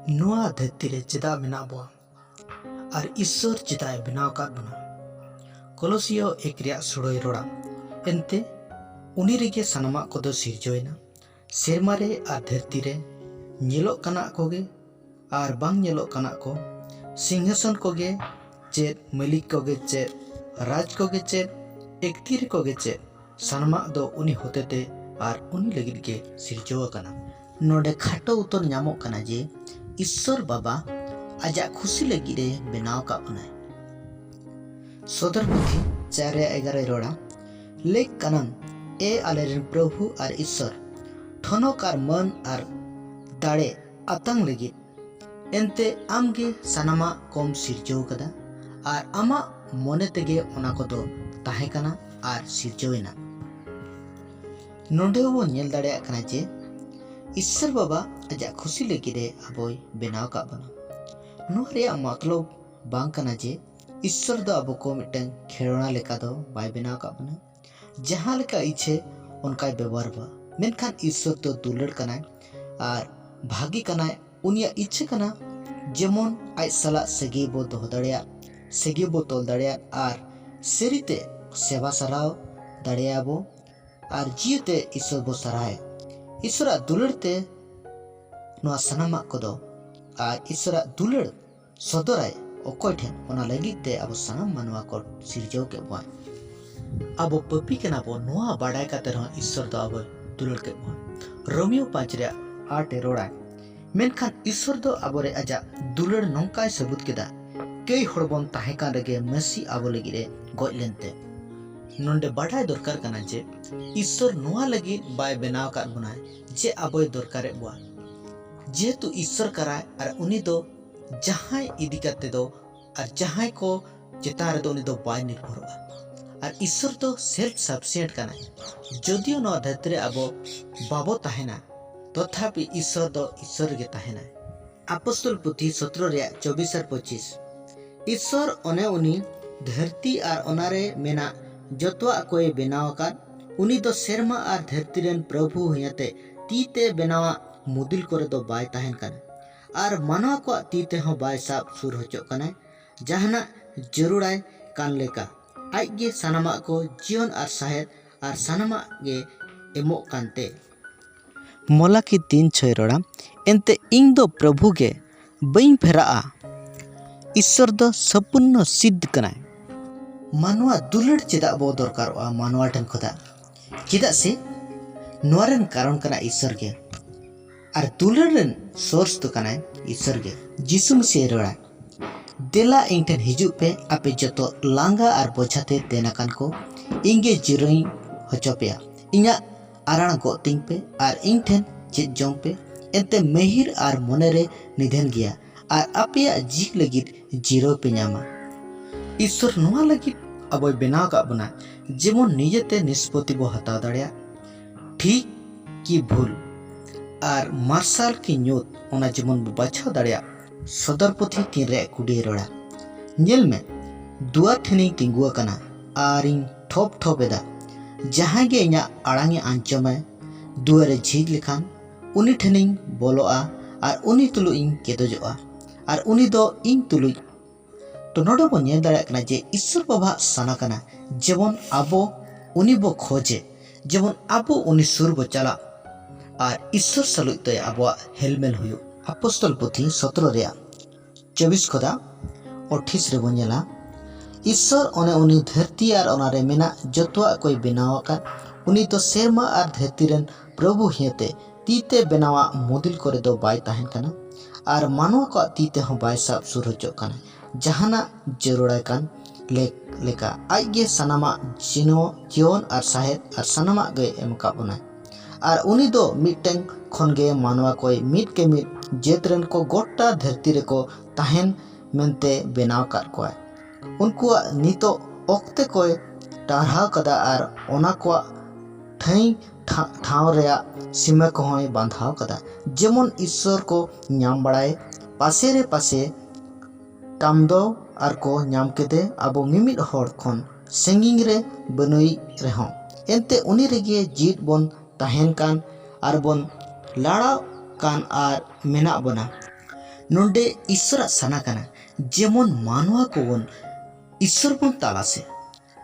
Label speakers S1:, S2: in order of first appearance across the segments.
S1: ᱱᱚᱣᱟ ᱫᱷᱟᱹᱨᱛᱤ ᱨᱮ ᱪᱮᱫᱟᱜ ᱢᱮᱱᱟᱜ ᱵᱚᱣᱟ ᱟᱨ ᱤᱥᱥᱚᱨ ᱪᱮᱫᱟᱜ ᱮ ᱵᱮᱱᱟᱣ ᱟᱠᱟᱫ ᱵᱚᱱᱟ? ᱠᱚᱞᱚᱥᱤᱭᱚ 1 ᱨᱮᱭᱟᱜ 16 ᱨᱚᱲᱟ, ᱮᱱᱛᱮ ᱩᱱᱤ ᱨᱮᱜᱮ ᱥᱟᱱᱟᱢᱟᱜ ᱠᱚᱫᱚ ᱥᱤᱨᱡᱟᱹᱣᱮᱱᱟ, ᱥᱮᱨᱢᱟ ᱨᱮ ᱟᱨ ᱫᱷᱟᱹᱨᱛᱤ ᱨᱮ, ᱧᱮᱞᱚᱜ ᱠᱟᱱᱟᱜ ᱠᱚᱜᱮ ᱟᱨ ᱵᱟᱝ ᱧᱮᱞᱚᱜ ᱠᱟᱱᱟᱜ ko, ᱥᱤᱝᱦᱟᱥᱚᱱ ᱠᱚᱜᱮ ᱪᱮᱫ, ᱢᱟᱹᱞᱤᱠ ᱠᱚᱜᱮ ᱪᱮᱫ, ᱨᱟᱡᱽ ᱠᱚᱜᱮ ᱪᱮᱫ, ᱮᱠᱛᱤᱨ ᱠᱚᱜᱮ ᱪᱮᱫ, ᱥᱟᱱᱟᱢᱟᱜ ᱫᱚ ᱩᱱᱤ ᱦᱚᱛᱮᱛᱮ ᱟᱨ ᱩᱱᱤ ᱞᱟᱹᱜᱤᱫ ᱜᱮ ᱥᱤᱨᱡᱟᱹᱣ ᱟᱠᱟᱱᱟ। ᱱᱚᱰᱮ ᱠᱷᱟᱴᱚ ᱩᱛᱟᱹᱨ ᱧᱟᱢᱚᱜ ᱠᱟᱱᱟ ᱡᱮ ᱤᱥᱥᱚᱨ ᱵᱟᱵᱟ ᱟᱡᱟᱜ ᱠᱷᱩᱥᱤ ᱞᱟᱹᱜᱤᱫ ᱮ ᱵᱮᱱᱟᱣ ᱟᱠᱟᱫ ᱵᱚᱱᱟᱭ। ᱥᱚᱫᱚᱨ ᱯᱩᱛᱷᱤ 4:11 ᱨᱚᱲᱟ, ᱞᱮᱠ ᱠᱟᱱᱟᱢ ए आलेरेन प्रभु और ईश्वर ठनक और मन और दाड़े आतंग लगित एनते आमगे सानामा कम सिरजौ कदा और आमा मने तेगे ओना कोदो ताहे कना और सिरजौएना। नोंडे वो नेल दाड़े कना जे ईश्वर बाबा आजा खुशी लगिदे आबोय बेनाव का बना। नोआ रेया मतलब बांग कना जे ईश्वर दो आबो को मिटन खेलना लेका दो बाय बेनाव का बना। जहाँ लेका इच्छे उनका व्यवहार बा, मेनखान ईश्वर तो दुलड़ कनाय और भागी कनाय उनिया इच्छे कना जेमन आज सला सगे बो दोह दाड़िया, सगे बो तोल दाड़िया और सेरिते सेवा सराव दाड़िया बो और जियते ईश्वर बो सराय। ईश्वरा दुलड़ते नोआ सनामा कोदो और ईश्वरा दुलड़ सदराय अकोय ठेन ओना लगित ते अब सनाम मानवा को सिरजौ के बो। अब पपी के नाबो नोआ बाड़ाय काते रह ईश्वर दो अब दुलड़ के बो। रोमियो 5:8 रोड़ा, मेनखान ईश्वर दो आबोरे आजा दुलड़ नोंकाय सबूत केदा कई हड़बन ताहे कान रेगे मसी आबो लगिरे गoj लेनते। नोंडे बाड़ाय दरकार कना जे ईश्वर नोआ लगी बाय बेनाव काद बोनाय जे आबोय दरकारे बुआ, जेहेतु ईश्वर कराय और उनी दो जहां इदी काते दो और जहां को चेतान रे दो उनी दो बाय निर्भरवा और ईश्वर तो सेल्फ सफिशिएंट कना। जदियो नो धरती रे आबो बाबो ताहेना तथापि ईश्वर दो ईश्वर गे ताहेना। अपोस्तल पुथी 17:24-25 ईश्वर ओने उनी धरती और ओनारे मेना जतवा कोई बेनाव आकाद उनी दो सेरमा और धरती रेन प्रभु हुयाते तीते बेनावा मुदिल करे दो बाय ताहेन कना और मानवा को तीते हो बाय साब सुर होचो कना। जहाना जरूराय कान लेका आइगे सानामा को जीवन और साहेब और सानामा गे एमो कांते। मोलाकी 3:6 रोड़ा, एनते इंग दो प्रभु गे बई फेरा ईश्वर दो संपूर्ण सिद्ध कनाय। मानवा दुलड़ चेदा बो दरकार मानवा ठन खोदा चेदा से नोरन कारण कना ईश्वर गे और दुलड़न सोर्स तो कनाय ईश्वर गे। जिसु मसीह रोड़ा, देला इंटेन हिजू पे आपे जतो लांगा और बोझाते तेनाकान को इंगे जिरोई होचोपेया इना आराण गोतिंग पे और इंटेन चेत जोंग पे एते महिर और मोनेरे निधन गया और आपया जी लगित जिरो पे नामा। ईश्वर नोआ लगित अबोय बेनाव का बना जेमन निजेते निष्पत्ति बो हताव दाड़िया ठीक की भूल और मार्शल की न्यूत ओना जेमन बो बाछाव दाड़िया। सदर पुथी 3:20 रोड़ा, नेल में दुआर ठेनी तिंगुआ कना और इन ठोप ठोपेदा जहां गे इना आड़ांगे आंचोमे दुआरे झीज लेखान उनी ठेनी बोलोआ और उनी तुलु इन केदोजोआ और उनी दो इन तुलु। तो नोडो बो नेल दाड़िया कना जे ईश्वर बाबा साना कना जेमन आबो उनी बो खोजे, जेमन आबो उनी सुर बो चला और ईश्वर सलुत तो आबो हेलमेल हुयो। अपोस्तल पुथी 17:24-28 रे बोनेला, ईश्वर ओने उनी धरती और ओनारे मेना जतवा कोई बेनाव का उनी तो सेरमा और धरती रेन प्रभु हियते तीते बेनावा मुदिल करे दो बाय ताहेन कना और मानवा को तीते हो बाय साब सुर होचो कना। जहाना जरूराय कान लेका आइगे सनामा जीवन और साहेब और सनामा गे एमका बनाय और उनी दो मिटटें खनगे मानवा कोई मिट के मिट जेतरन को गोटा धरती रे को ताहेन मेनते बेनाव काद कोय उनको नितो ओक्ते कोय टारहाव कदा और ओना को ठई ठाव रेया सीमा को होय बांधाव कदा। जेमन ईश्वर को नाम बड़ाए पासे रे पासे टामदो और को नाम केदे आबो मिमिट होड़ खन सेंगिंग रे बनुई रेहों एनते उनी रेगे जीत बोन ताहेन कान और बोन लाड़ा कान और मेना बना। नोंडे ईश्वर साना कना जेमन मानवा को बन ईश्वर बन तालासे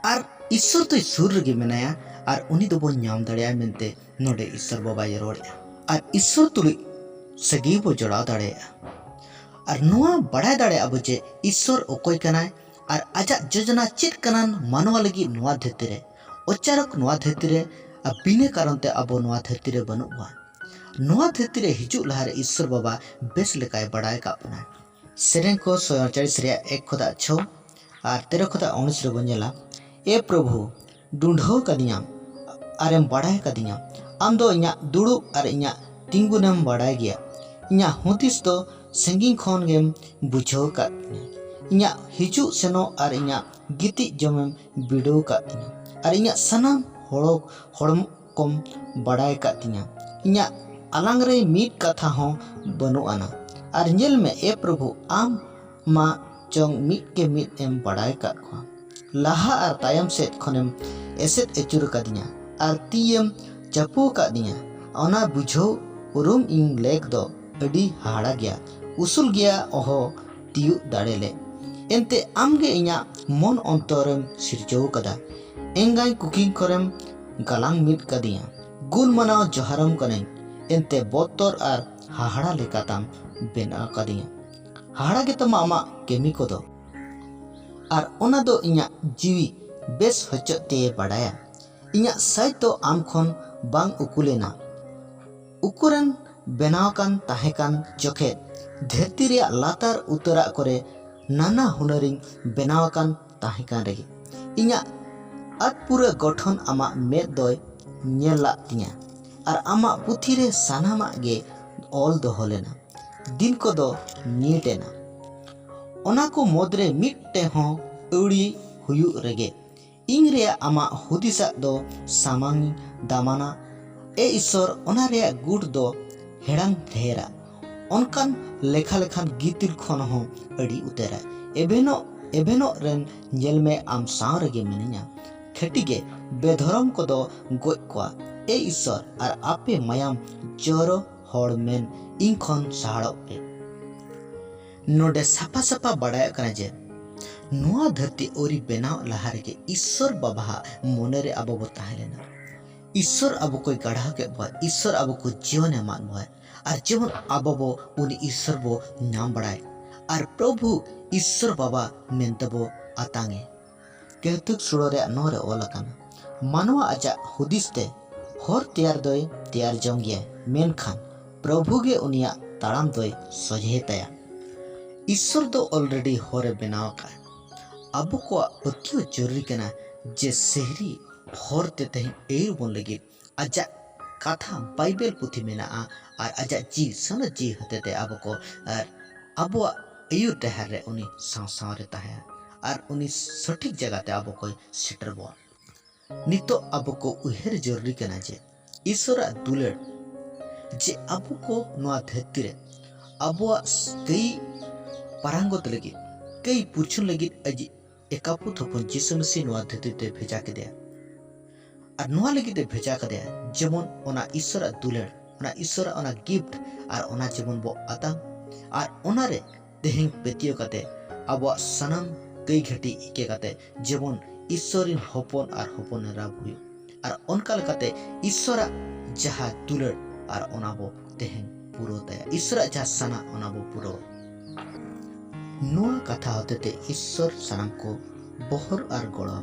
S1: और ईश्वर तो सुर रगे मेनाया और उनी दो बन नाम दड़िया मेनते नोंडे ईश्वर बाबा ये रोड़िया और ईश्वर तुली सगी बो जोड़ा दड़िया और नुआ बड़ा दड़े अब जे ईश्वर ओकोई कनाय और आजा योजना चेत कनान मानवा लगी नुआ धरती रे अचानक नुआ धरती रे अब बिने कारण ते अब नुआ धरती रे बनुआ नुआ धरती रे हिजु लहारे ईश्वर बाबा बेस लेकाय बड़ाय का अपना सेरें को 140 रे 1 खुदा 6 और 13 खुदा 19 रे बनेला ए प्रभु ढूंढो कदियाम आरेम बड़ाय कदिया आम दो इया दुड़ु और इया तिंगुनेम बड़ाय गया इया हुतिस तो संगिंग खन गेम बुझो का इया हिजु सेनो और इया गिति जमेम बिडो का और इया सनाम हड़म कम बड़ाय का इया आलांग रे मीट कथा हो बनु आना और नेल में ए प्रभु आम मा चोंग मीट के मीट एम बड़ाय का लाहा और तायम सेत खनेम एसेत एचुर का और तीयम चपू का ओना बुझो उरुम इंग लेक दो अडी हाड़ा गया उसूल गया ओहो तियु दाड़ेले एंते आमगे इया मन अंतरम सिरजो कदा एंगाई कुकिंग करम गलांग मिट कदिया गुण मनाव जहरम कने एंते बोतर और हाहाड़ा लेकाताम बेना कदिया हाहाड़ा के तमा आमा केमी को दो और ओना दो इया जीवी बेस हचते बड़ाया इया साइ तो आम खन बांग उकुलेना उकुरन बेनावकान ताहेकान जोखे धरती रे लातार उतरा करे नाना हुनरिंग बेनावकान ताहेकान रे इया आत पूरा गठन आमा मेद दोय नेला तिया और आमा पुथी रे सानामा गे ऑल दो होलेना दिन को दो नीटेना ओना को मोदरे मिट्टे हो उड़ी हुयु रेगे इंग रे आमा हुदिसा दो सामांग दामाना ए ईश्वर ओना रे गुड दो हेड़ांग ढेरा ओनकान लेखा लेखान गीतिल खन हो अड़ी उतेरा एबेनो रेन जेल में आम साव रेगे मिनिया खेटिगे बेधरम को दो गोय कोआ ए ईश्वर और आपे मायाम जोरो हड़ मेन इन खन साड़ो पे नोडे सापा सापा बड़ाय कना जे नुआ धरती ओरी बेनाव लहारे के ईश्वर बाबा मोने रे आबो ताहेलेना ईश्वर अब कोई गढ़ा के बा ईश्वर अब को जीवन मान बा और जीवन अब बो उन ईश्वर बो नाम बढ़ाए और प्रभु ईश्वर बाबा मेंतबो आतांगे केतुक सुड़ो रे नो रे ओलकाना मानवा आजा हुदिसते हर तैयार दोय तैयार जोंगिया मेन खान प्रभु गे उनिया ताड़ाम दोय सोझे तया ईश्वर दो ऑलरेडी होरे बनाव का अब को पतियो जरूरी कना जे शहरी हर ते तही एर बन लगे आजा कथा बाइबल पुथी मेना और आजा जी सन जी हते ते अब को अब अयु तहर रे उनी साव रे तहे और उनी सठिक जगह ते अब को सेटर बो नितो अब को उहेर जरूरी कना जे ईश्वर दुलड़ जे अब को नवा धरती रे अब कई पारंगत लगी कई पुछन लगी अजी एकापु थपन जिसु मसीह नवा धरती ते भेजा के दिया और नुआ लगी ते भेजा कर दिया जेमन ओना ईश्वर दुलड़ ओना ईश्वर ओना गिफ्ट और ओना जेमन बो आता और ओना रे देहिंग पेतियो कते अब सनम कई घटी इके कते जेमन ईश्वरिन हपन और हपन राब हुई और ओनका लकाते ईश्वर जहा दुलड़ और ओना बो देहिंग पुरो तया ईश्वर जहा सना ओना बो पुरो नुआ कथा होते ते ईश्वर सनम को बहर और गड़ा